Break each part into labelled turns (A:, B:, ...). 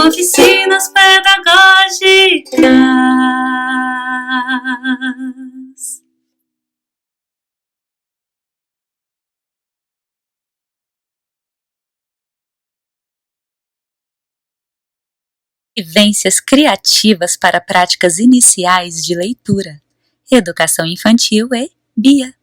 A: Oficinas pedagógicas. Vivências criativas para práticas iniciais de leitura. Educação infantil e Bia.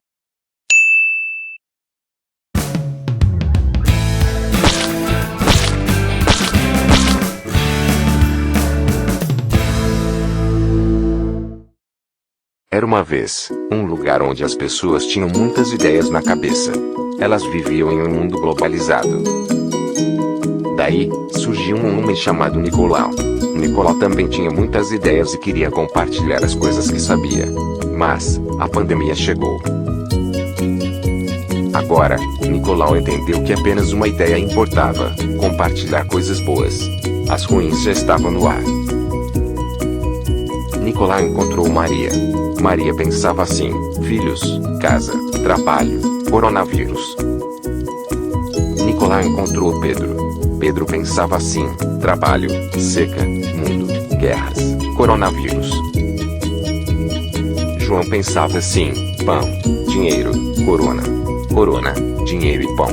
B: Era uma vez, um lugar onde as pessoas tinham muitas ideias na cabeça. Elas viviam em um mundo globalizado. Daí, surgiu um homem chamado Nicolau. Nicolau também tinha muitas ideias e queria compartilhar as coisas que sabia. Mas, a pandemia chegou. Agora, Nicolau entendeu que apenas uma ideia importava: compartilhar coisas boas. As ruins já estavam no ar. Nicolau encontrou Maria. Maria pensava assim: filhos, casa, trabalho, coronavírus. Nicolau encontrou Pedro. Pedro pensava assim: trabalho, seca, mundo, guerras, coronavírus. João pensava assim: pão, dinheiro, corona. Corona, dinheiro e pão.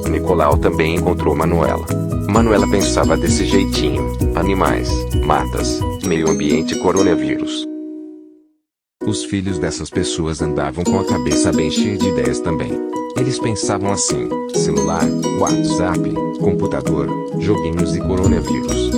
B: Nicolau também encontrou Manuela. Manuela pensava desse jeitinho: animais, matas, meio ambiente e coronavírus. Os filhos dessas pessoas andavam com a cabeça bem cheia de ideias também. Eles pensavam assim: celular, WhatsApp, computador, joguinhos e coronavírus.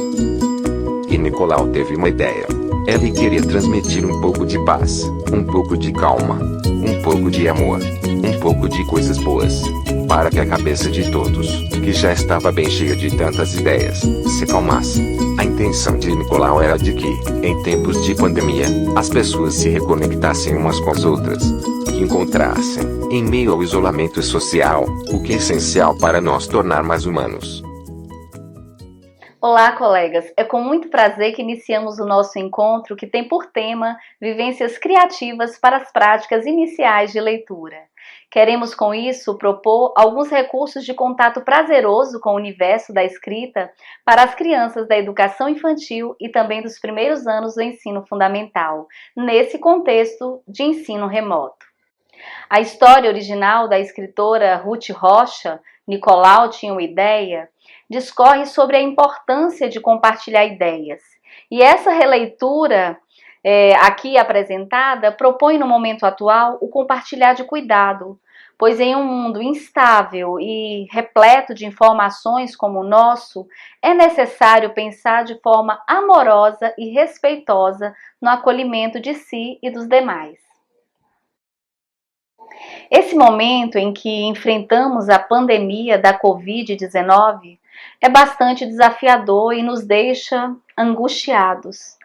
B: E Nicolau teve uma ideia. Ele queria transmitir um pouco de paz, um pouco de calma, um pouco de amor, um pouco de coisas boas, para que a cabeça de todos, que já estava bem cheia de tantas ideias, se calmasse. A intenção de Nicolau era de que, em tempos de pandemia, as pessoas se reconectassem umas com as outras, que encontrassem, em meio ao isolamento social, o que é essencial para nos tornar mais humanos.
C: Olá, colegas! É com muito prazer que iniciamos o nosso encontro que tem por tema Vivências Criativas para as Práticas Iniciais de Leitura. Queremos com isso propor alguns recursos de contato prazeroso com o universo da escrita para as crianças da educação infantil e também dos primeiros anos do ensino fundamental, nesse contexto de ensino remoto. A história original da escritora Ruth Rocha, Nicolau tinha uma ideia, discorre sobre a importância de compartilhar ideias. E essa releitura aqui apresentada propõe no momento atual o compartilhar de cuidado, pois em um mundo instável e repleto de informações como o nosso, é necessário pensar de forma amorosa e respeitosa no acolhimento de si e dos demais. Esse momento em que enfrentamos a pandemia da Covid-19 é bastante desafiador e nos deixa angustiados.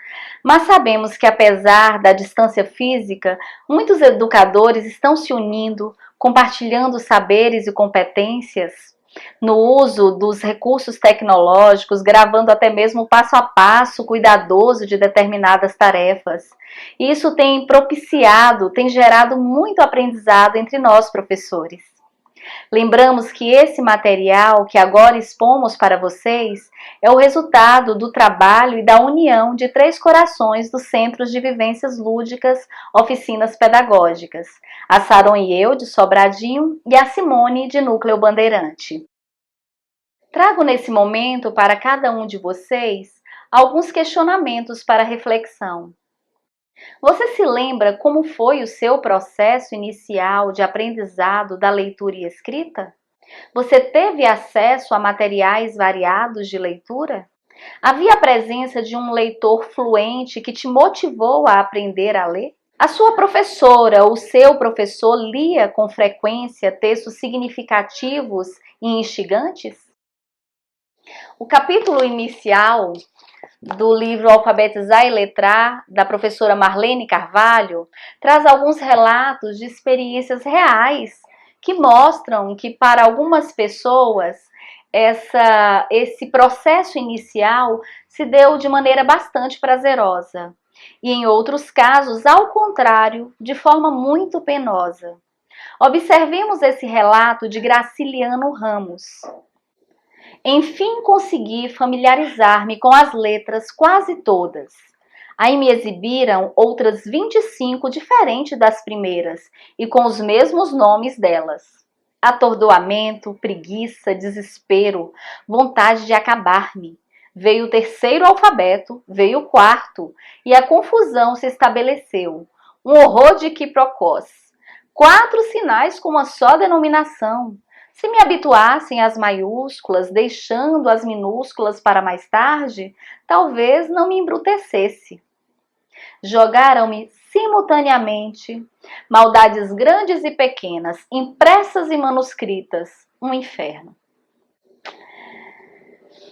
C: Mas sabemos que, apesar da distância física, muitos educadores estão se unindo, compartilhando saberes e competências no uso dos recursos tecnológicos, gravando até mesmo o passo a passo cuidadoso de determinadas tarefas. E isso tem propiciado, tem gerado muito aprendizado entre nós, professores. Lembramos que esse material que agora expomos para vocês é o resultado do trabalho e da união de 3 corações dos Centros de Vivências Lúdicas, Oficinas Pedagógicas, a Saron e eu, de Sobradinho, e a Simone, de Núcleo Bandeirante. Trago nesse momento para cada um de vocês alguns questionamentos para reflexão. Você se lembra como foi o seu processo inicial de aprendizado da leitura e escrita? Você teve acesso a materiais variados de leitura? Havia a presença de um leitor fluente que te motivou a aprender a ler? A sua professora ou seu professor lia com frequência textos significativos e instigantes? O capítulo inicial do livro Alfabetizar e Letrar, da professora Marlene Carvalho, traz alguns relatos de experiências reais que mostram que para algumas pessoas esse processo inicial se deu de maneira bastante prazerosa e em outros casos, ao contrário, de forma muito penosa. Observemos esse relato de Graciliano Ramos. Enfim consegui familiarizar-me com as letras quase todas. Aí me exibiram outras 25 diferentes das primeiras e com os mesmos nomes delas. Atordoamento, preguiça, desespero, vontade de acabar-me. Veio o terceiro alfabeto, veio o quarto, e a confusão se estabeleceu. Um horror de quiprocós. 4 sinais com uma só denominação. Se me habituassem às maiúsculas, deixando as minúsculas para mais tarde, talvez não me embrutecesse. Jogaram-me simultaneamente maldades grandes e pequenas, impressas e manuscritas, um inferno.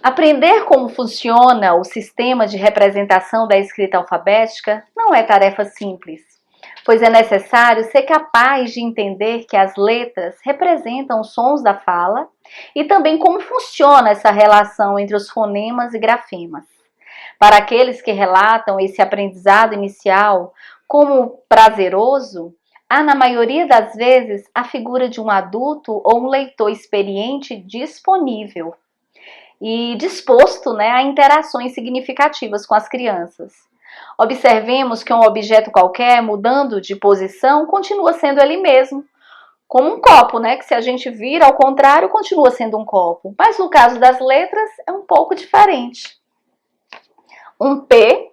C: Aprender como funciona o sistema de representação da escrita alfabética não é tarefa simples, pois é necessário ser capaz de entender que as letras representam os sons da fala e também como funciona essa relação entre os fonemas e grafemas. Para aqueles que relatam esse aprendizado inicial como prazeroso, há na maioria das vezes a figura de um adulto ou um leitor experiente disponível e disposto, a interações significativas com as crianças. Observemos que um objeto qualquer, mudando de posição, continua sendo ele mesmo, como um copo, que se a gente vira ao contrário, continua sendo um copo. Mas no caso das letras, é um pouco diferente. Um P,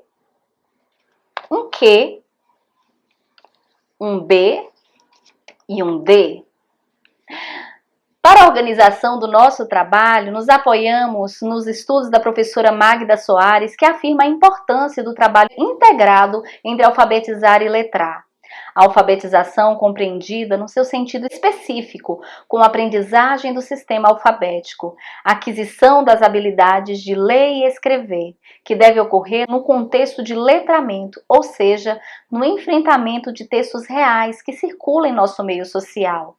C: um Q, um B e um D. Para a organização do nosso trabalho, nos apoiamos nos estudos da professora Magda Soares, que afirma a importância do trabalho integrado entre alfabetizar e letrar. A alfabetização compreendida no seu sentido específico, com a aprendizagem do sistema alfabético, a aquisição das habilidades de ler e escrever, que deve ocorrer no contexto de letramento, ou seja, no enfrentamento de textos reais que circulam em nosso meio social.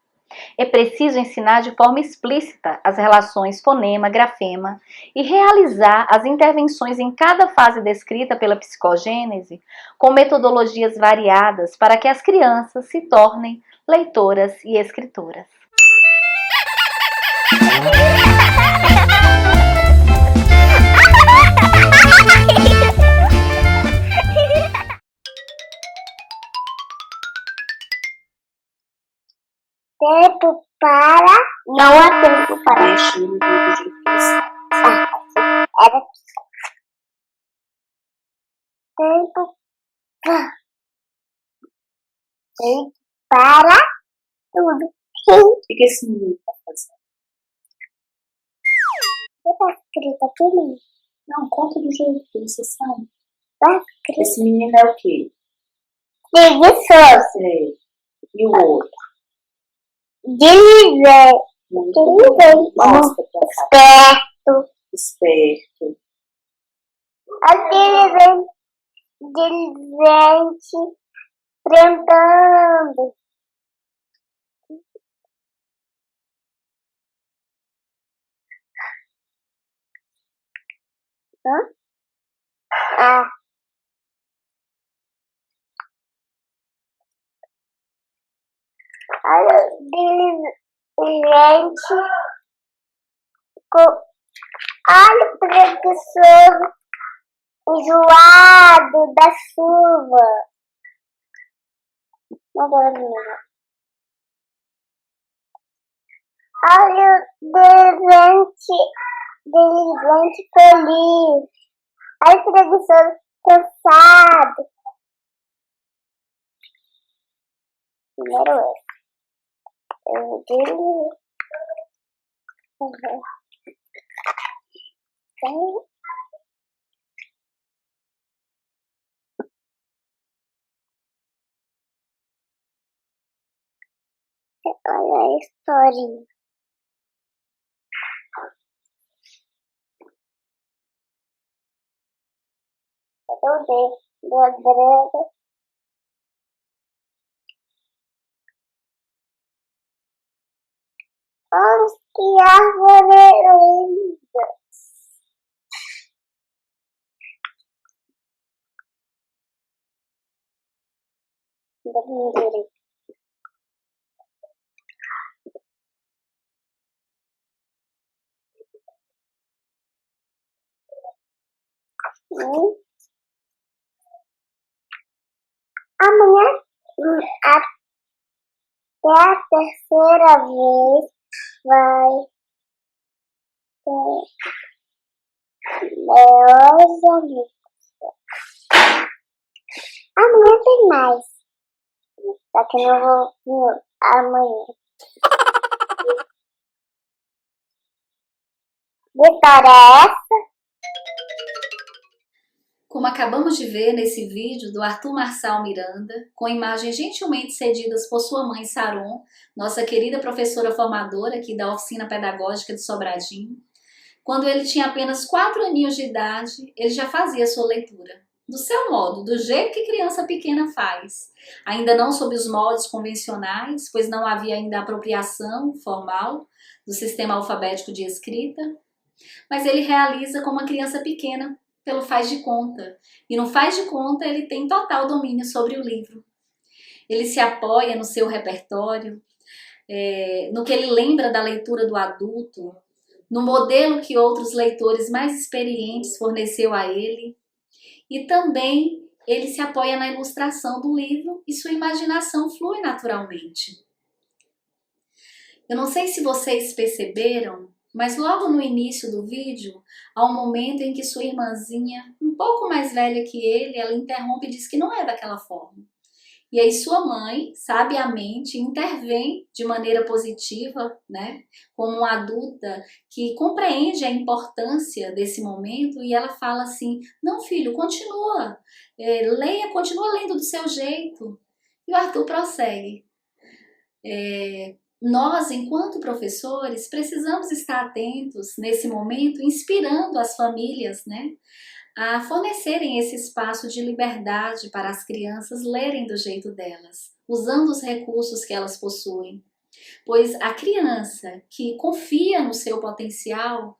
C: É preciso ensinar de forma explícita as relações fonema-grafema e realizar as intervenções em cada fase descrita pela psicogênese com metodologias variadas para que as crianças se tornem leitoras e escritoras.
D: Tempo para... Não há tempo para... Deixa eu ver o jeito que era... Tempo para tudo. O que significa fazer? O que está escrito aqui, menino? Não, conta do jeito que você sabe. Esse menino é o quê? Preguiçoso. E o outro? Diligente. Esperto. Diligente. Enfrentando. Diligente. Olha o preguiçoso. Enjoado da chuva. Olha o diligente feliz. Olha o preguiçoso cansado. Primeiro eu digo. Olha a historinha. Do André. Olha que árvore linda. E amanhã, até a terceira vez, vai ter meus amigos. Amanhã tem mais, só que não vou amanhã. Vitória é essa?
C: Como acabamos de ver nesse vídeo do Arthur Marçal Miranda, com imagens gentilmente cedidas por sua mãe Saron, nossa querida professora formadora aqui da Oficina Pedagógica de Sobradinho, quando ele tinha apenas 4 aninhos de idade, ele já fazia sua leitura. Do seu modo, do jeito que criança pequena faz. Ainda não sob os moldes convencionais, pois não havia ainda apropriação formal do sistema alfabético de escrita, mas ele realiza como uma criança pequena, pelo faz de conta. E no faz de conta ele tem total domínio sobre o livro. Ele se apoia no seu repertório, no que ele lembra da leitura do adulto, no modelo que outros leitores mais experientes forneceu a ele. E também ele se apoia na ilustração do livro e sua imaginação flui naturalmente. Eu não sei se vocês perceberam, mas logo no início do vídeo, há um momento em que sua irmãzinha, um pouco mais velha que ele, ela interrompe e diz que não é daquela forma. E aí sua mãe, sabiamente, intervém de maneira positiva, né, como uma adulta que compreende a importância desse momento, e ela fala assim: não, filho, continua, leia, continua lendo do seu jeito. E o Arthur prossegue. Nós, enquanto professores, precisamos estar atentos nesse momento, inspirando as famílias, né, a fornecerem esse espaço de liberdade para as crianças lerem do jeito delas, usando os recursos que elas possuem. Pois a criança que confia no seu potencial,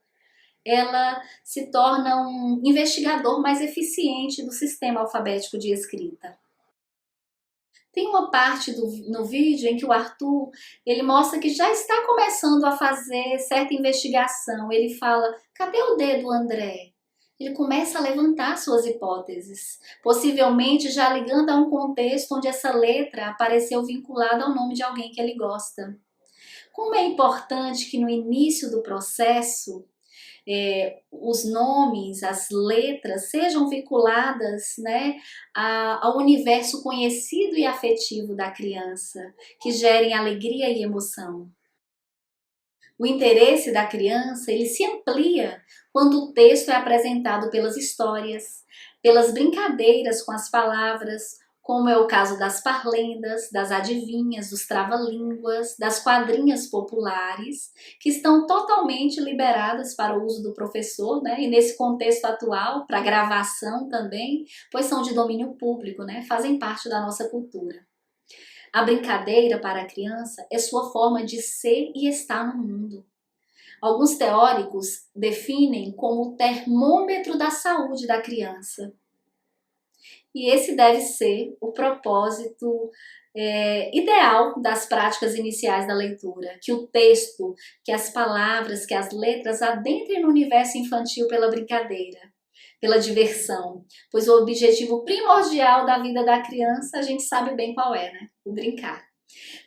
C: ela se torna um investigador mais eficiente do sistema alfabético de escrita. Tem uma parte no vídeo em que o Arthur, ele mostra que já está começando a fazer certa investigação. Ele fala: cadê o dedo, André? Ele começa a levantar suas hipóteses, possivelmente já ligando a um contexto onde essa letra apareceu vinculada ao nome de alguém que ele gosta. Como é importante que no início do processo, os nomes, as letras sejam vinculadas, né, ao universo conhecido e afetivo da criança, que gerem alegria e emoção. O interesse da criança, ele se amplia quando o texto é apresentado pelas histórias, pelas brincadeiras com as palavras, como é o caso das parlendas, das adivinhas, dos trava-línguas, das quadrinhas populares, que estão totalmente liberadas para o uso do professor, né? E nesse contexto atual, para gravação também, pois são de domínio público, né? Fazem parte da nossa cultura. A brincadeira para a criança é sua forma de ser e estar no mundo. Alguns teóricos definem como o termômetro da saúde da criança. E esse deve ser o propósito ideal das práticas iniciais da leitura, que o texto, que as palavras, que as letras adentrem no universo infantil pela brincadeira, pela diversão, pois o objetivo primordial da vida da criança a gente sabe bem qual é, né? O brincar.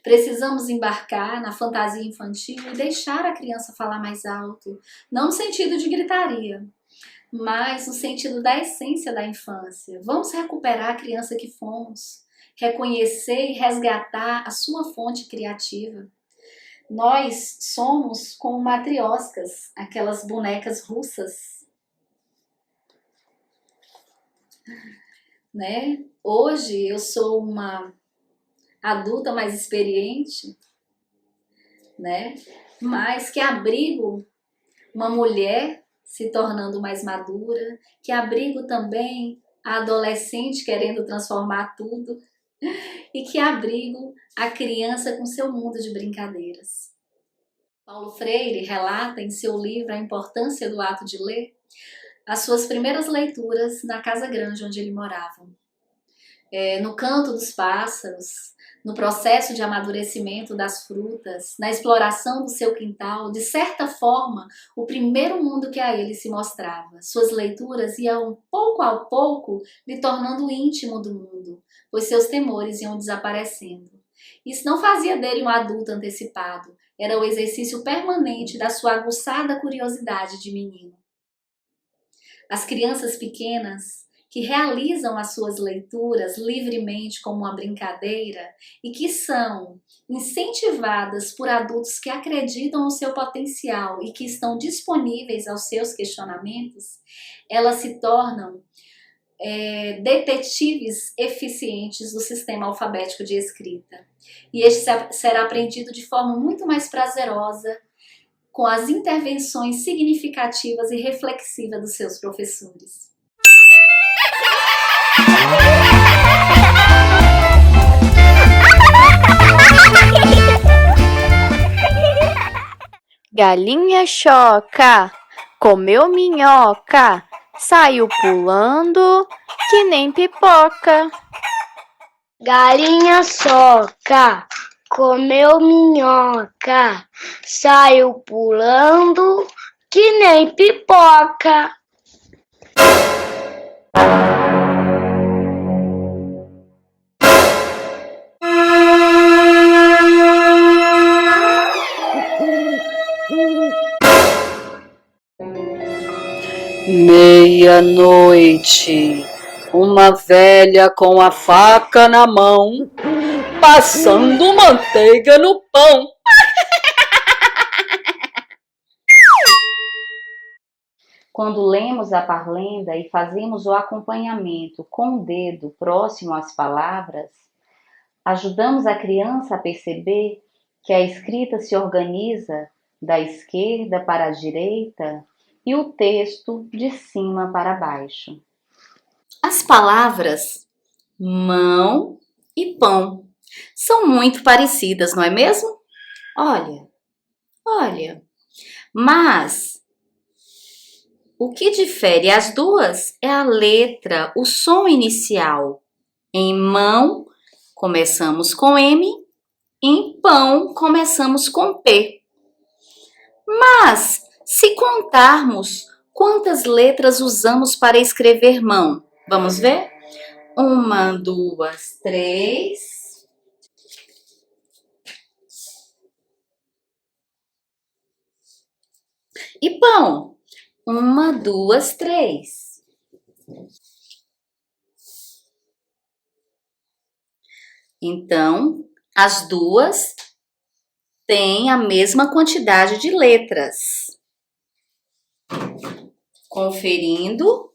C: Precisamos embarcar na fantasia infantil e deixar a criança falar mais alto, não no sentido de gritaria, mas no sentido da essência da infância. Vamos recuperar a criança que fomos, reconhecer e resgatar a sua fonte criativa. Nós somos como matrioscas, aquelas bonecas russas, né? Hoje eu sou uma adulta mais experiente, né? Mas que abrigo uma mulher se tornando mais madura, que abrigo também a adolescente querendo transformar tudo, e que abrigo a criança com seu mundo de brincadeiras. Paulo Freire relata em seu livro A Importância do Ato de Ler as suas primeiras leituras na casa grande onde ele morava. No canto dos pássaros, no processo de amadurecimento das frutas, na exploração do seu quintal, de certa forma, o primeiro mundo que a ele se mostrava. Suas leituras iam, pouco a pouco, lhe tornando íntimo do mundo, pois seus temores iam desaparecendo. Isso não fazia dele um adulto antecipado, era o exercício permanente da sua aguçada curiosidade de menino. As crianças pequenas, que realizam as suas leituras livremente como uma brincadeira e que são incentivadas por adultos que acreditam no seu potencial e que estão disponíveis aos seus questionamentos, elas se tornam detetives eficientes do sistema alfabético de escrita. E este será aprendido de forma muito mais prazerosa com as intervenções significativas e reflexivas dos seus professores.
E: Galinha choca, comeu minhoca, saiu pulando que nem pipoca.
D: Galinha soca, comeu minhoca, saiu pulando que nem pipoca.
F: Meia-noite, uma velha com a faca na mão, passando manteiga no pão.
C: Quando lemos a parlenda e fazemos o acompanhamento com o dedo próximo às palavras, ajudamos a criança a perceber que a escrita se organiza da esquerda para a direita e o texto de cima para baixo. As palavras mão e pão são muito parecidas, não é mesmo? Olha. Mas o que difere as duas é a letra, o som inicial. Em mão, começamos com M, em pão, começamos com P. Mas, se contarmos quantas letras usamos para escrever mão, vamos ver? 1, 2, 3. E pão? 1, 2, 3. Então, as duas têm a mesma quantidade de letras. Conferindo.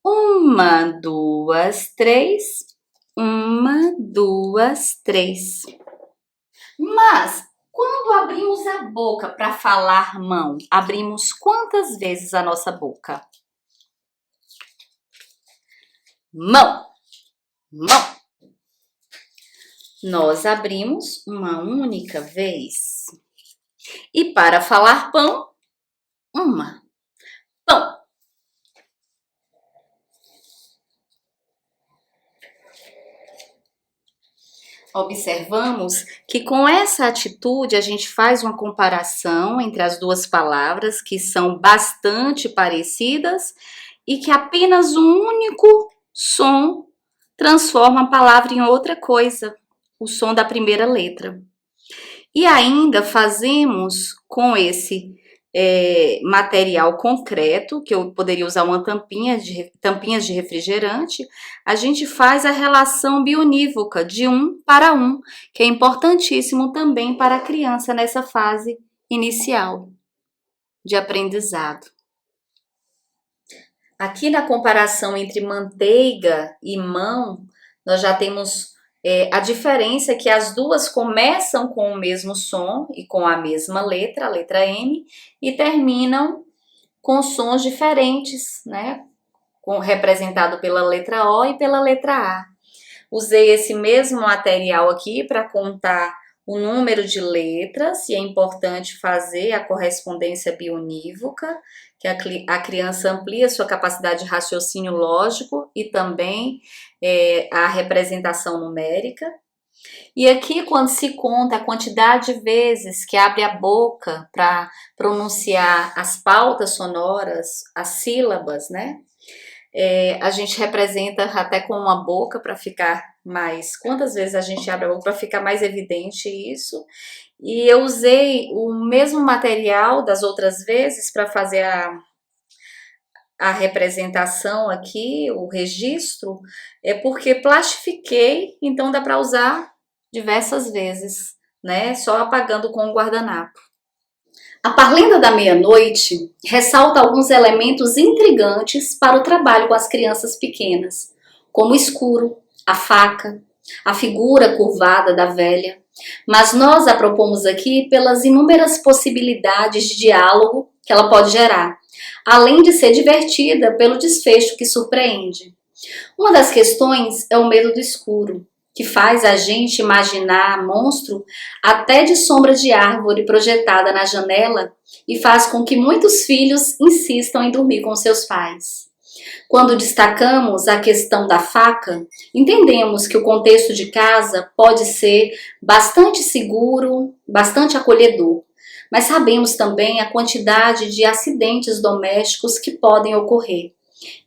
C: 1, 2, 3. 1, 2, 3. Mas, quando abrimos a boca para falar mão, abrimos quantas vezes a nossa boca? Mão. Nós abrimos uma única vez. E para falar pão, uma. Pão. Observamos que com essa atitude a gente faz uma comparação entre as duas palavras que são bastante parecidas e que apenas um único som transforma a palavra em outra coisa, o som da primeira letra. E ainda fazemos com esse material concreto, que eu poderia usar uma tampinhas de refrigerante, a gente faz a relação bionívoca de 1 para 1, que é importantíssimo também para a criança nessa fase inicial de aprendizado. Aqui na comparação entre manteiga e mão, nós já temos a diferença é que as duas começam com o mesmo som e com a mesma letra, a letra M, e terminam com sons diferentes, né? Representado pela letra O e pela letra A. Usei esse mesmo material aqui para contar o número de letras, e é importante fazer a correspondência bionívoca, que a criança amplia sua capacidade de raciocínio lógico e também a representação numérica. E aqui, quando se conta a quantidade de vezes que abre a boca para pronunciar as pautas sonoras, as sílabas, né? A gente representa até com uma boca para ficar mais. Quantas vezes a gente abre a boca para ficar mais evidente isso? E eu usei o mesmo material das outras vezes para fazer a representação aqui, o registro, porque plastifiquei, então dá para usar diversas vezes, né? Só apagando com o guardanapo. A Parlenda da Meia-Noite ressalta alguns elementos intrigantes para o trabalho com as crianças pequenas, como o escuro, a faca, a figura curvada da velha, mas nós a propomos aqui pelas inúmeras possibilidades de diálogo que ela pode gerar, além de ser divertida pelo desfecho que surpreende. Uma das questões é o medo do escuro, que faz a gente imaginar monstro até de sombra de árvore projetada na janela e faz com que muitos filhos insistam em dormir com seus pais. Quando destacamos a questão da faca, entendemos que o contexto de casa pode ser bastante seguro, bastante acolhedor, mas sabemos também a quantidade de acidentes domésticos que podem ocorrer.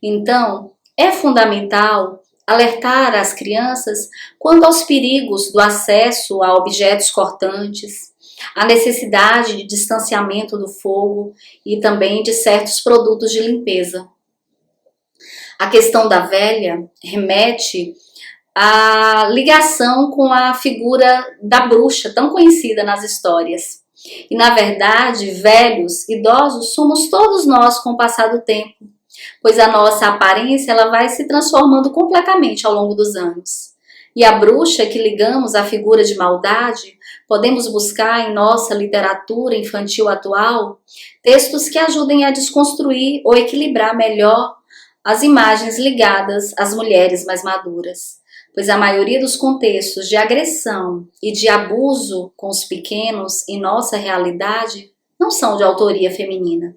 C: Então, é fundamental alertar as crianças quanto aos perigos do acesso a objetos cortantes, a necessidade de distanciamento do fogo e também de certos produtos de limpeza. A questão da velha remete à ligação com a figura da bruxa, tão conhecida nas histórias. E, na verdade, velhos, idosos, somos todos nós com o passar do tempo, pois a nossa aparência ela vai se transformando completamente ao longo dos anos. E a bruxa que ligamos à figura de maldade, podemos buscar em nossa literatura infantil atual textos que ajudem a desconstruir ou equilibrar melhor as imagens ligadas às mulheres mais maduras, pois a maioria dos contextos de agressão e de abuso com os pequenos em nossa realidade não são de autoria feminina.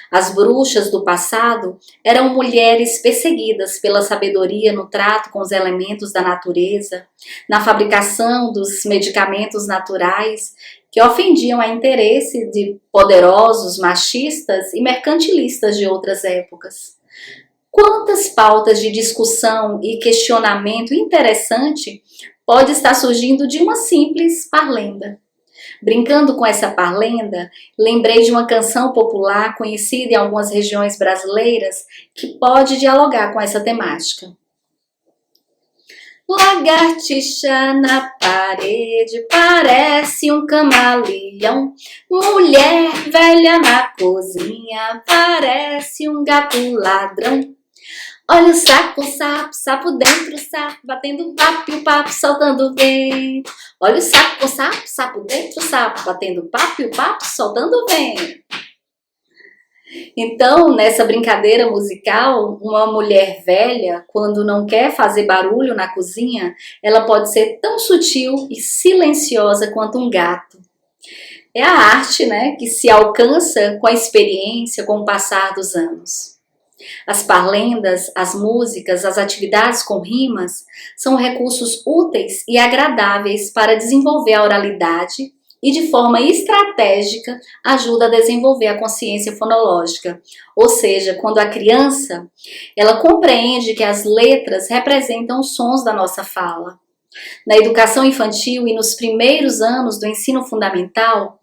C: As bruxas do passado eram mulheres perseguidas pela sabedoria no trato com os elementos da natureza, na fabricação dos medicamentos naturais que ofendiam a interesse de poderosos machistas e mercantilistas de outras épocas. Quantas pautas de discussão e questionamento interessante pode estar surgindo de uma simples parlenda? Brincando com essa parlenda, lembrei de uma canção popular conhecida em algumas regiões brasileiras que pode dialogar com essa temática. Lagartixa na parede, parece um camaleão. Mulher velha na cozinha, parece um gato ladrão. Olha o sapo, sapo dentro, sapo batendo papo e o papo soltando vento. Olha o sapo dentro, sapo batendo papo e o papo soltando vento. Então, nessa brincadeira musical, uma mulher velha, quando não quer fazer barulho na cozinha, ela pode ser tão sutil e silenciosa quanto um gato. É a arte, né, que se alcança com a experiência, com o passar dos anos. As parlendas, as músicas, as atividades com rimas são recursos úteis e agradáveis para desenvolver a oralidade e, de forma estratégica, ajuda a desenvolver a consciência fonológica. Ou seja, quando a criança ela compreende que as letras representam os sons da nossa fala. Na educação infantil e nos primeiros anos do ensino fundamental,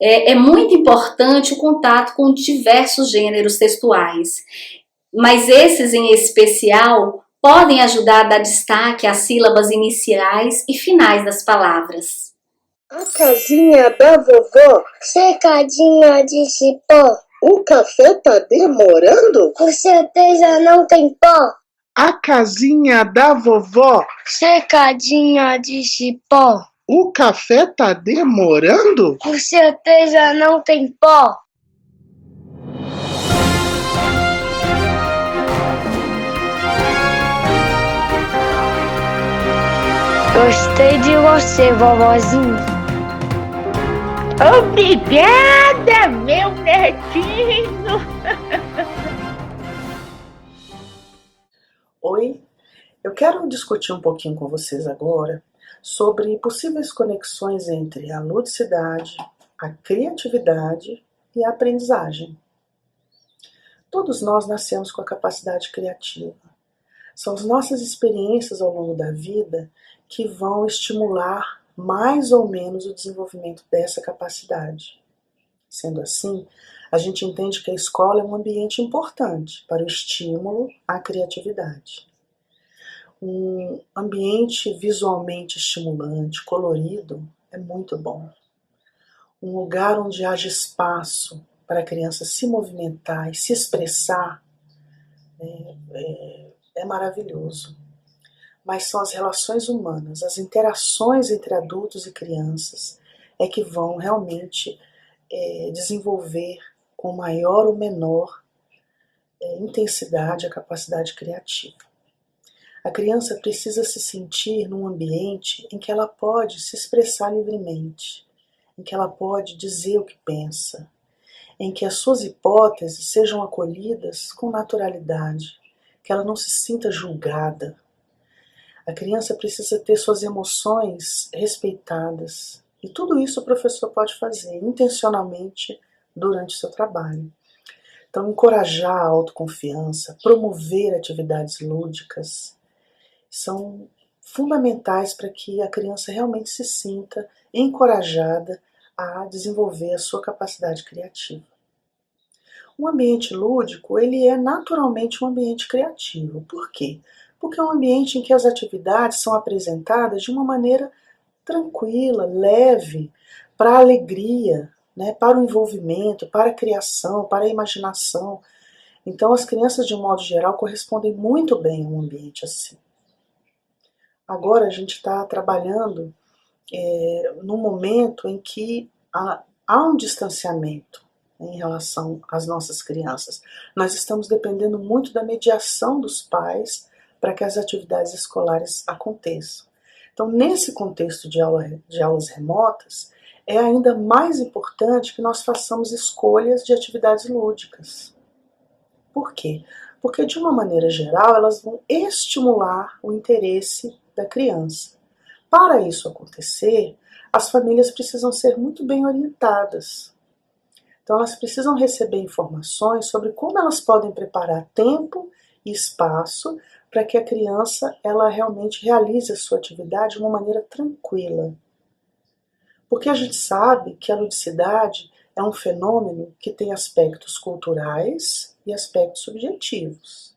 C: é muito importante o contato com diversos gêneros textuais, mas esses em especial podem ajudar a dar destaque às sílabas iniciais e finais das palavras.
D: A casinha da vovó, cercadinha de cipó.
G: O café tá demorando?
D: Com certeza não tem pó.
G: A casinha da vovó,
D: Cercadinha de cipó.
G: o café tá demorando?
D: Com certeza não tem pó. Gostei de você, vovozinho.
H: Obrigada, meu netinho.
I: Oi, eu quero discutir um pouquinho com vocês agora sobre possíveis conexões entre a ludicidade, a criatividade e a aprendizagem. Todos nós nascemos com a capacidade criativa. São as nossas experiências ao longo da vida que vão estimular mais ou menos o desenvolvimento dessa capacidade. Sendo assim, a gente entende que a escola é um ambiente importante para o estímulo à criatividade. Um ambiente visualmente estimulante, colorido, é muito bom. Um lugar onde haja espaço para a criança se movimentar e se expressar é maravilhoso. Mas são as relações humanas, as interações entre adultos e crianças é que vão realmente desenvolver com maior ou menor intensidade a capacidade criativa. A criança precisa se sentir num ambiente em que ela pode se expressar livremente, em que ela pode dizer o que pensa, em que as suas hipóteses sejam acolhidas com naturalidade, que ela não se sinta julgada. A criança precisa ter suas emoções respeitadas, e tudo isso o professor pode fazer intencionalmente durante o seu trabalho. Então, encorajar a autoconfiança, promover atividades lúdicas, são fundamentais para que a criança realmente se sinta encorajada a desenvolver a sua capacidade criativa. Um ambiente lúdico, ele é naturalmente um ambiente criativo. Por quê? Porque é um ambiente em que as atividades são apresentadas de uma maneira tranquila, leve, para a alegria, para o envolvimento, para a criação, para a imaginação. Então, as crianças, de um modo geral, correspondem muito bem a um ambiente assim. Agora a gente está trabalhando num momento em que há um distanciamento em relação às nossas crianças. Nós estamos dependendo muito da mediação dos pais para que as atividades escolares aconteçam. Então, nesse contexto de aulas remotas, é ainda mais importante que nós façamos escolhas de atividades lúdicas. Por quê? Porque, de uma maneira geral, elas vão estimular o interesse da criança. Para isso acontecer, as famílias precisam ser muito bem orientadas. Então, elas precisam receber informações sobre como elas podem preparar tempo e espaço para que a criança ela realmente realize a sua atividade de uma maneira tranquila. Porque a gente sabe que a ludicidade é um fenômeno que tem aspectos culturais e aspectos subjetivos.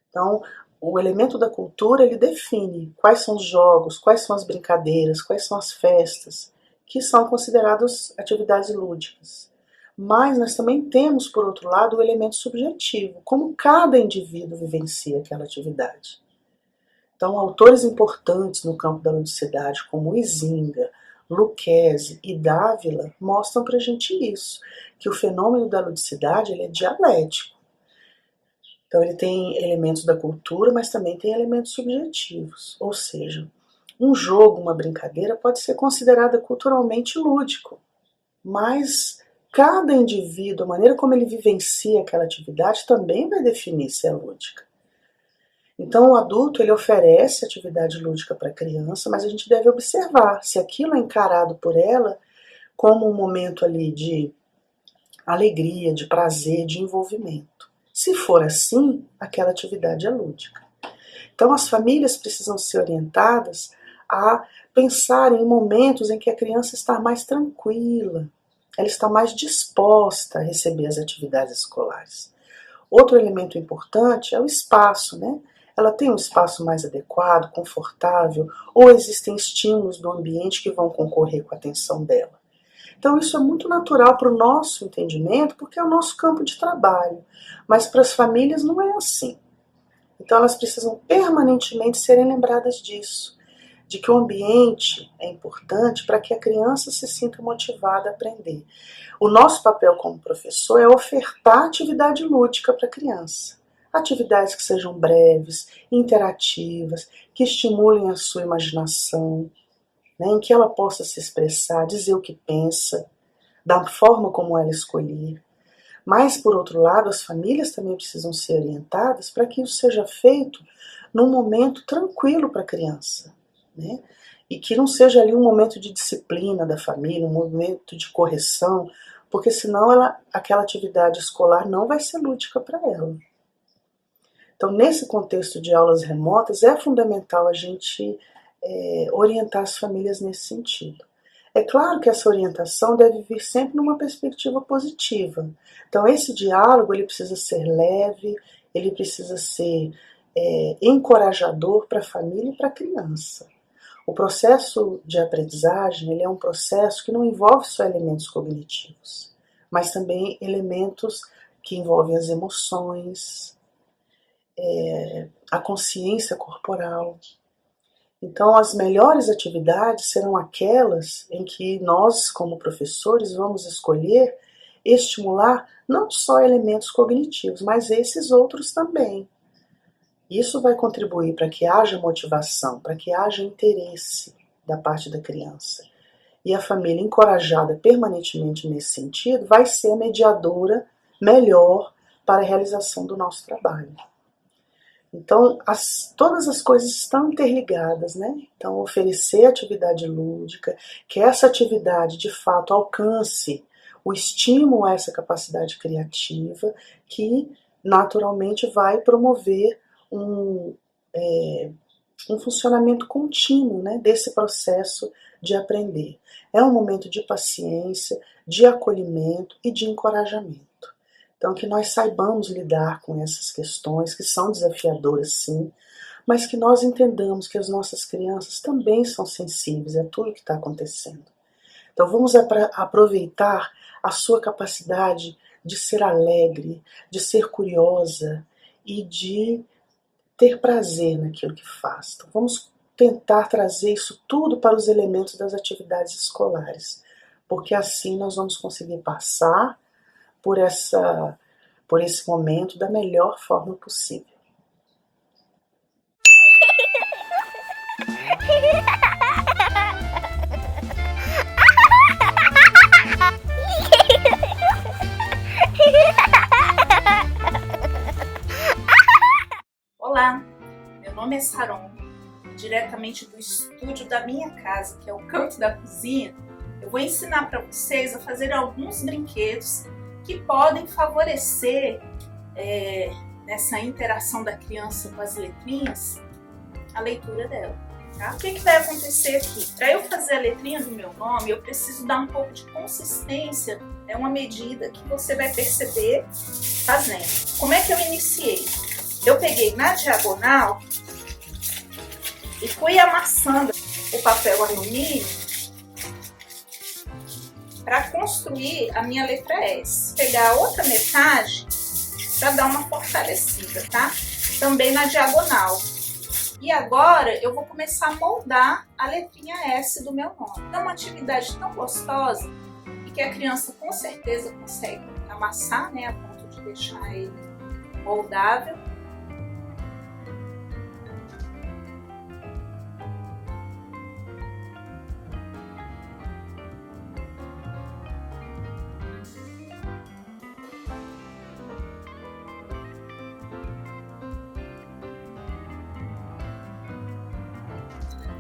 I: Então, o elemento da cultura, ele define quais são os jogos, quais são as brincadeiras, quais são as festas, que são consideradas atividades lúdicas. Mas nós também temos, por outro lado, o elemento subjetivo, como cada indivíduo vivencia aquela atividade. Então, autores importantes no campo da ludicidade, como Huizinga, Lucchesi e Dávila, mostram para a gente isso, que o fenômeno da ludicidade ele é dialético. Então ele tem elementos da cultura, mas também tem elementos subjetivos. Ou seja, um jogo, uma brincadeira pode ser considerada culturalmente lúdico, mas cada indivíduo, a maneira como ele vivencia aquela atividade também vai definir se é lúdica. Então o adulto ele oferece atividade lúdica para a criança, mas a gente deve observar se aquilo é encarado por ela como um momento ali de alegria, de prazer, de envolvimento. Se for assim, aquela atividade é lúdica. Então as famílias precisam ser orientadas a pensar em momentos em que a criança está mais tranquila, ela está mais disposta a receber as atividades escolares. Outro elemento importante é o espaço, Ela tem um espaço mais adequado, confortável, ou existem estímulos do ambiente que vão concorrer com a atenção dela. Então isso é muito natural para o nosso entendimento, porque é o nosso campo de trabalho, mas para as famílias não é assim. Então elas precisam permanentemente serem lembradas disso, de que o ambiente é importante para que a criança se sinta motivada a aprender. O nosso papel como professor é ofertar atividade lúdica para a criança. Atividades que sejam breves, interativas, que estimulem a sua imaginação, em que ela possa se expressar, dizer o que pensa, da forma como ela escolher. Mas, por outro lado, as famílias também precisam ser orientadas para que isso seja feito num momento tranquilo para a criança. e que não seja ali um momento de disciplina da família, um momento de correção, porque senão aquela atividade escolar não vai ser lúdica para ela. Então, nesse contexto de aulas remotas, é fundamental a gente orientar as famílias nesse sentido. É claro que essa orientação deve vir sempre numa perspectiva positiva. Então, esse diálogo ele precisa ser leve, ele precisa ser encorajador para a família e para a criança. O processo de aprendizagem ele é um processo que não envolve só elementos cognitivos, mas também elementos que envolvem as emoções, a consciência corporal. Então, as melhores atividades serão aquelas em que nós, como professores, vamos escolher estimular não só elementos cognitivos, mas esses outros também. Isso vai contribuir para que haja motivação, para que haja interesse da parte da criança. E a família, encorajada permanentemente nesse sentido, vai ser a mediadora melhor para a realização do nosso trabalho. Então, todas as coisas estão interligadas, né? Então, oferecer atividade lúdica, que essa atividade, de fato, alcance o estímulo a essa capacidade criativa, que, naturalmente, vai promover um funcionamento contínuo, né, desse processo de aprender. É um momento de paciência, de acolhimento e de encorajamento. Então, que nós saibamos lidar com essas questões, que são desafiadoras, sim, mas que nós entendamos que as nossas crianças também são sensíveis a tudo que está acontecendo. Então, vamos aproveitar a sua capacidade de ser alegre, de ser curiosa e de ter prazer naquilo que faz. Então, vamos tentar trazer isso tudo para os elementos das atividades escolares, porque assim nós vamos conseguir passar por esse momento da melhor forma possível.
J: Olá, meu nome é Saron, diretamente do estúdio da minha casa, que é o canto da cozinha. Eu vou ensinar para vocês a fazer alguns brinquedos que podem favorecer nessa interação da criança com as letrinhas, a leitura dela. Tá? O que vai acontecer aqui? Para eu fazer a letrinha do meu nome, eu preciso dar um pouco de consistência, é uma medida que você vai perceber fazendo. Como é que eu iniciei? Eu peguei na diagonal e fui amassando o papel alumínio para construir a minha letra S. Pegar a outra metade para dar uma fortalecida, tá? Também na diagonal. E agora eu vou começar a moldar a letrinha S do meu nome. É uma atividade tão gostosa e que a criança com certeza consegue amassar, né, a ponto de deixar ele moldável.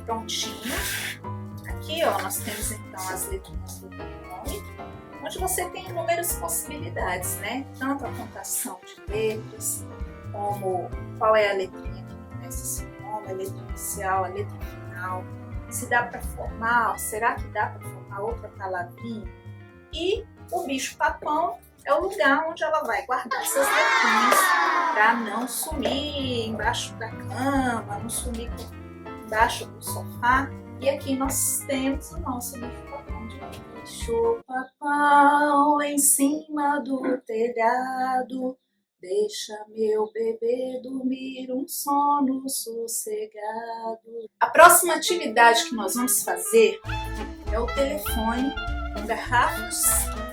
J: Prontinho. Aqui, ó, nós temos então as letrinhas do nome, onde você tem inúmeras possibilidades, né? Tanto a contação de letras, como qual é a letrinha que começa esse nome, a letra inicial, a letra final, se dá para formar, será que dá para formar outra palavrinha? E o bicho-papão é o lugar onde ela vai guardar essas letrinhas para não sumir embaixo da cama, não sumir embaixo do sofá. E aqui nós temos o nosso bicho-papão de bicho-papão em cima do telhado, deixa meu bebê dormir um sono sossegado. A próxima atividade que nós vamos fazer é o telefone com garrafas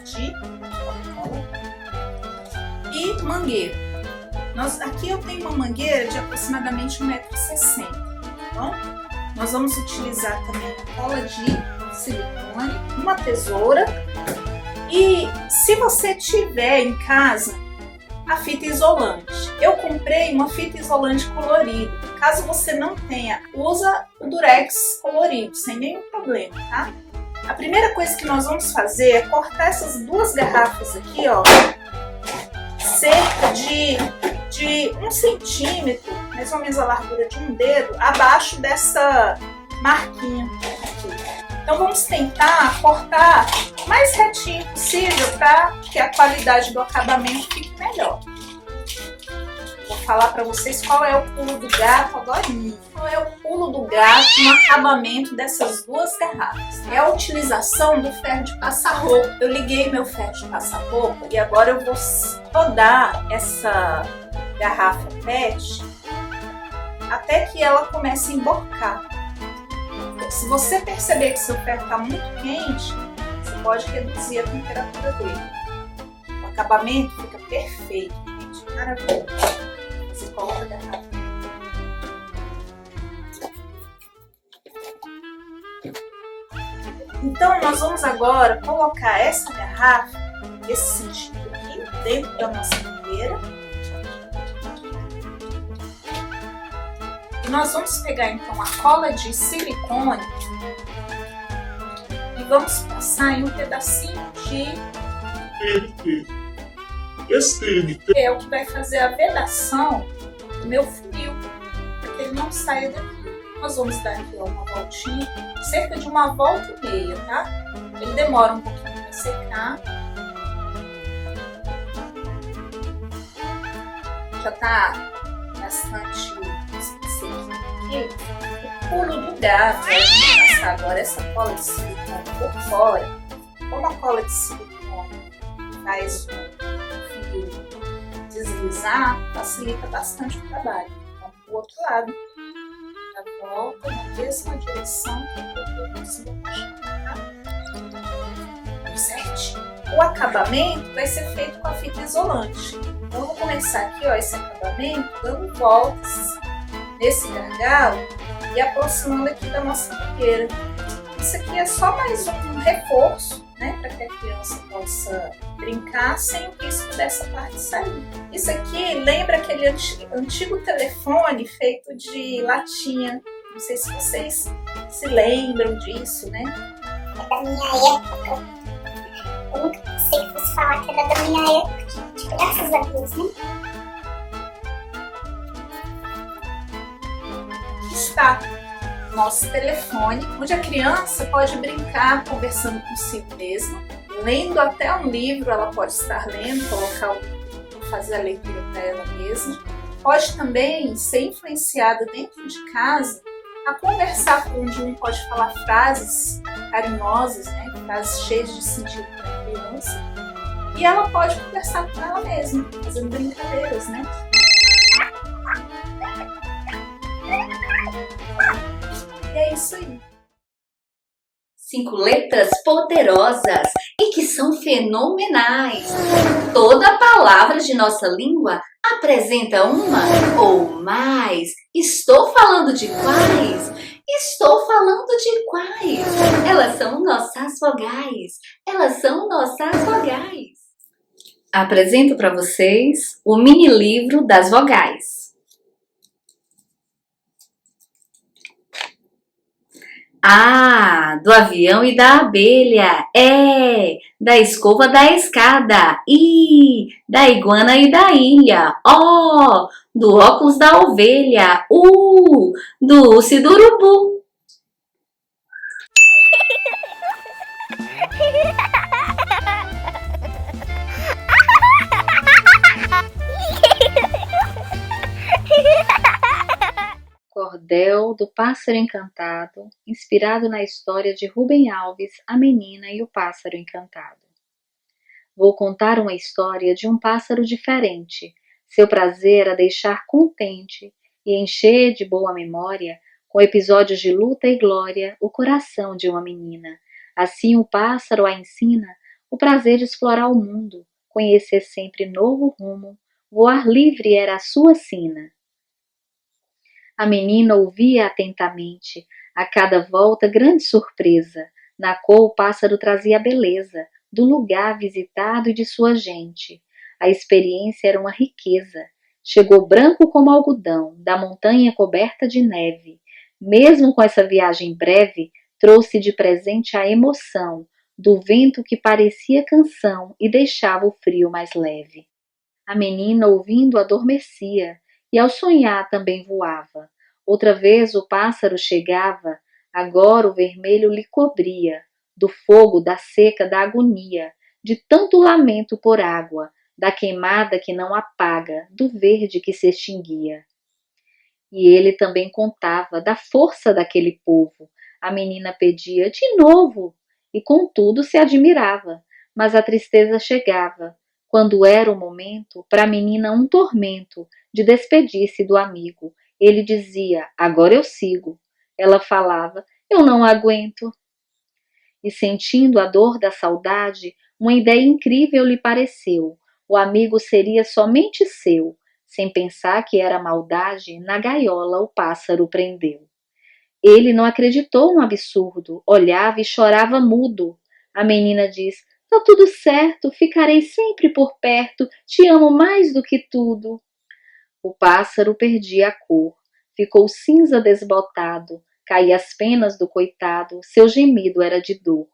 J: de Coca-Cola e mangueira. Aqui eu tenho uma mangueira de aproximadamente 1,60 m. Então, nós vamos utilizar também cola de silicone, uma tesoura e, se você tiver em casa, a fita isolante. Eu comprei uma fita isolante colorida. Caso você não tenha, usa o Durex colorido, sem nenhum problema, tá? A primeira coisa que nós vamos fazer é cortar essas duas garrafas aqui, ó, cerca de 1 centímetro, mais ou menos a largura de um dedo, abaixo dessa marquinha aqui. Então vamos tentar cortar o mais retinho possível para que a qualidade do acabamento fique melhor. Vou falar para vocês qual é o pulo do gato agora. Qual é o pulo do gato no acabamento dessas duas garrafas? É a utilização do ferro de passar roupa. Eu liguei meu ferro de passar roupa e agora eu vou rodar essa garrafa PET até que ela comece a emborcar. Se você perceber que seu ferro está muito quente, você pode reduzir a temperatura dele. O acabamento fica perfeito, gente. Maravilha. Você coloca a garrafa. Então, nós vamos agora colocar essa garrafa, esse sentido aqui, dentro da nossa mangueira. E nós vamos pegar então a cola de silicone e vamos passar em um pedacinho de
K: TNT. Esse TNT
J: é o que vai fazer a vedação do meu funil, para que ele não saia daqui. Nós vamos dar aqui ó, uma voltinha, cerca de 1,5 voltas, tá? Ele demora um pouquinho para secar. Já tá bastante sequinho aqui. O pulo do gato, vamos passar agora essa cola de silicone por fora. Como a cola de silicone faz o fio deslizar, facilita bastante o trabalho. Então, do outro lado, já volta na mesma direção que eu consigo puxar, tá? Certinho. O acabamento vai ser feito com a fita isolante. Então, eu vou começar aqui, ó, esse acabamento dando voltas nesse gargalo e aproximando aqui da nossa mangueira. Isso aqui é só mais um reforço, né, para que a criança possa brincar sem o risco dessa parte sair. Isso aqui lembra aquele antigo telefone feito de latinha. Não sei se vocês se lembram disso, né?
D: É da minha época. Eu nunca pensei que fosse falar que era da minha época, gente. Graças a Deus, né?
J: Aqui está nosso telefone, onde a criança pode brincar conversando consigo mesma, lendo até um livro, ela pode estar lendo, colocar fazer a leitura para ela mesma. Pode também ser influenciada dentro de casa a conversar, onde um pode falar frases carinhosas, né, frases cheias de sentido para a criança, e ela pode conversar com ela mesma, fazendo brincadeiras, né? E é isso aí.
L: 5 letras poderosas e que são fenomenais. Toda palavra de nossa língua apresenta uma ou mais. Estou falando de quais? Estou falando de quais? Elas são nossas vogais. Elas são nossas vogais. Apresento para vocês o mini livro das vogais. A, do avião e da abelha. É, da escova da escada. I, da iguana e da ilha. O, do óculos da ovelha. U, do urso e do urubu. Cordel do Pássaro Encantado, inspirado na história de Rubem Alves, A Menina e o Pássaro Encantado. Vou contar uma história de um pássaro diferente. Seu prazer era deixar contente e encher de boa memória, com episódios de luta e glória, o coração de uma menina. Assim o pássaro a ensina o prazer de explorar o mundo, conhecer sempre novo rumo, voar livre era a sua sina. A menina ouvia atentamente, a cada volta grande surpresa, na qual o pássaro trazia a beleza do lugar visitado e de sua gente. A experiência era uma riqueza, Chegou branco como algodão, da montanha coberta de neve. Mesmo com essa viagem breve, trouxe de presente a emoção do vento que parecia canção e deixava o frio mais leve. A menina, ouvindo, adormecia, e ao sonhar também voava. Outra vez o pássaro chegava, agora o vermelho lhe cobria, do fogo, da seca, da agonia, de tanto lamento por água, da queimada que não apaga, do verde que se extinguia. E ele também contava da força daquele povo. A menina pedia de novo, e contudo se admirava, mas a tristeza chegava. Quando era o momento, para a menina um tormento de despedir-se do amigo. Ele dizia, agora eu sigo. Ela falava, eu não aguento. E sentindo a dor da saudade, uma ideia incrível lhe pareceu. O amigo seria somente seu. Sem pensar que era maldade, na gaiola o pássaro prendeu. Ele não acreditou no absurdo, olhava e chorava mudo. A menina diz, tá tudo certo, ficarei sempre por perto, te amo mais do que tudo. O pássaro perdia a cor, ficou cinza desbotado, caía as penas do coitado, seu gemido era de dor.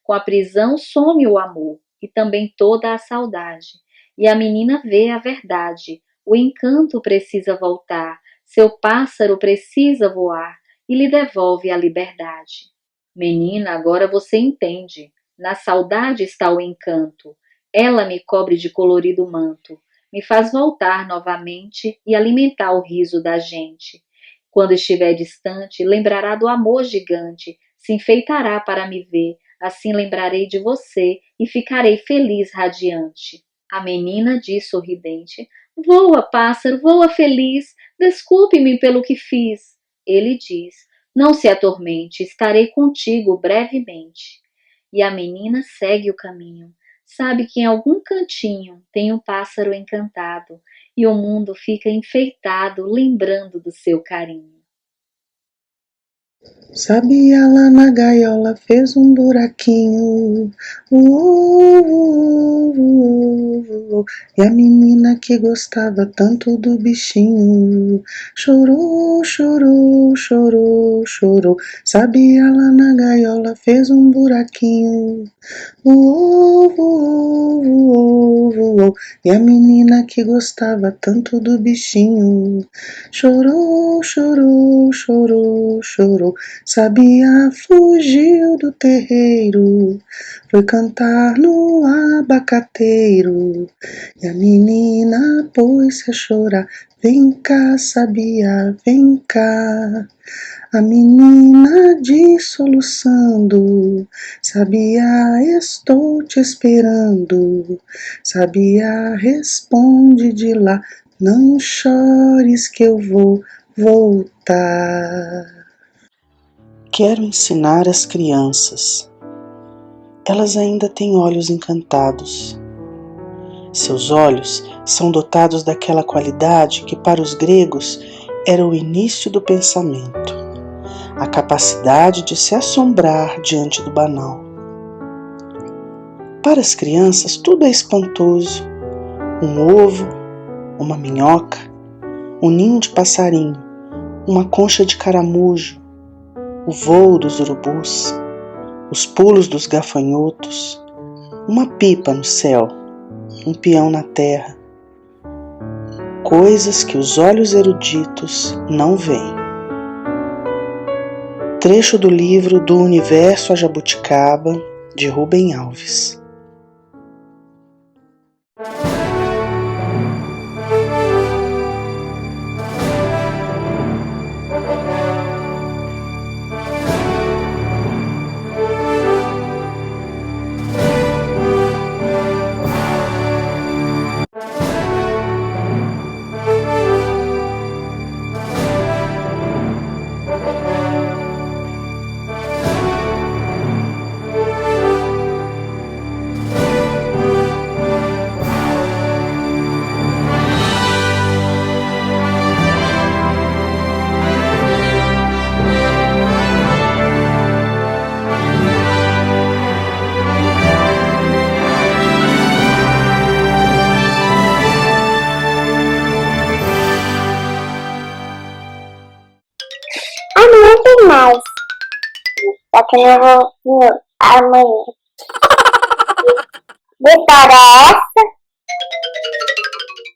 L: Com a prisão some o amor, e também toda a saudade. E a menina vê a verdade, o encanto precisa voltar, seu pássaro precisa voar, e lhe devolve a liberdade. Menina, agora você entende, na saudade está o encanto, ela me cobre de colorido manto, me faz voltar novamente e alimentar o riso da gente. Quando estiver distante, lembrará do amor gigante, se enfeitará para me ver, assim lembrarei de você e ficarei feliz radiante. A menina diz sorridente, voa, pássaro, voa feliz, desculpe-me pelo que fiz. Ele diz, não se atormente, estarei contigo brevemente. E a menina segue o caminho, sabe que em algum cantinho tem um pássaro encantado e o mundo fica enfeitado lembrando do seu carinho.
G: Sabia lá na gaiola fez um buraquinho, e a menina que gostava tanto do bichinho, chorou, chorou, chorou, chorou. Sabia lá na gaiola fez um buraquinho, e a menina que gostava tanto do bichinho, chorou, chorou, chorou, chorou. Sabia fugiu do terreiro, foi cantar no abacateiro, e a menina pôs-se a chorar. Vem cá, Sabia, vem cá. A menina diz soluçando, Sabia, estou te esperando. Sabia, responde de lá, não chores que eu vou voltar. Quero ensinar as crianças. Elas ainda têm olhos encantados. Seus olhos são dotados daquela qualidade que para os gregos era o início do pensamento, a capacidade de se assombrar diante do banal. Para as crianças tudo é espantoso, um ovo, uma minhoca, um ninho de passarinho, uma concha de caramujo, o vôo dos urubus, os pulos dos gafanhotos, uma pipa no céu, um peão na terra, coisas que os olhos eruditos não veem. Trecho do livro Do Universo a Jabuticaba, de Rubem Alves.
D: mais. Só que eu não vou amanhã. De história é essa?